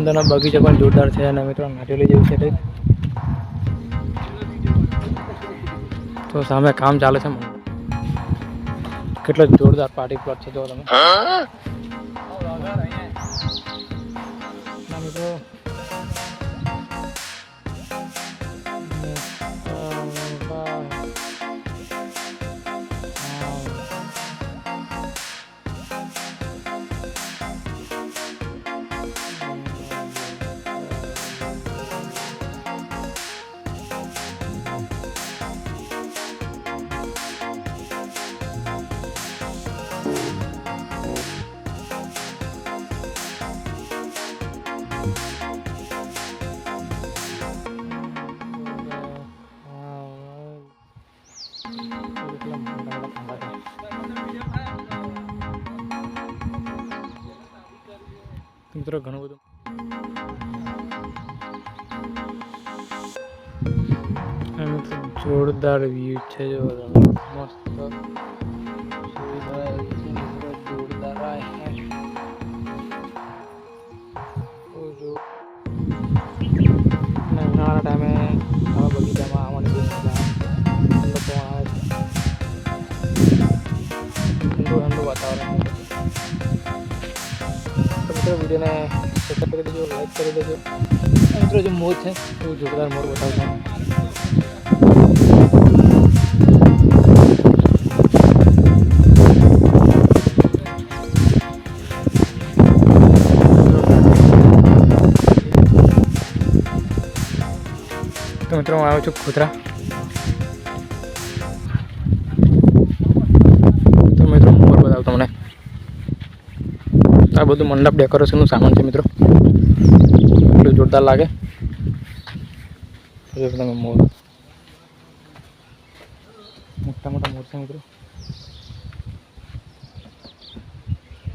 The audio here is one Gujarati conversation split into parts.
અંદરનો બગીચો પણ જોરદાર છે અને મિત્રો નાટેલી જેવું છે. તો સામે કામ ચાલે છે. કેટલો જોરદાર પાર્ટી પ્લોટ છે જો તમે મિત્રો. મિત્રો ઘણું બધું જોરદાર વ્યૂ છે જો મસ્ત જોરદાર ઉનાળા ટાઈમે આવા બગીચામાં આવવાની બહુ મજા આવે છે. ઠંડુ ઠંડુ વાતાવરણ. તો મિત્રો વિડીયોને સબસ્ક્રાઈબ કરી દેજો, લાઈક કરી દેજો. મિત્રો જે મોર છે એ જોરદાર મોર બતાવશે. તો મિત્રો હું આવ્યો છું ખોતરા. તો મિત્રો મોર બતાવું તમને. આ બધું મંડપ ડેકોરેશનનું સામાન છે મિત્રો. એટલું જોરદાર લાગે. તમે મોર મોટા મોટા મોર છે મિત્રો.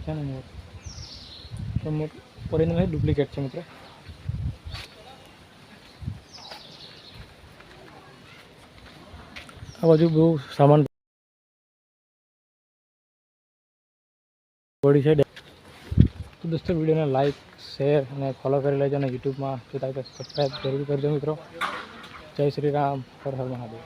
છે ને મોર તો મોર ઓરિજિનલ ડુપ્લિકેટ છે મિત્રો. આ બાજુ બહુ સામાન પડી છે. તો દોસ્તો વિડીયોને લાઈક શેર અને ફોલો કરી લેજો અને યુટ્યુબમાં જોતા હોય તો સબસ્ક્રાઈબ જરૂર કરજો મિત્રો. જય શ્રી રામ, હર હર મહાદેવ.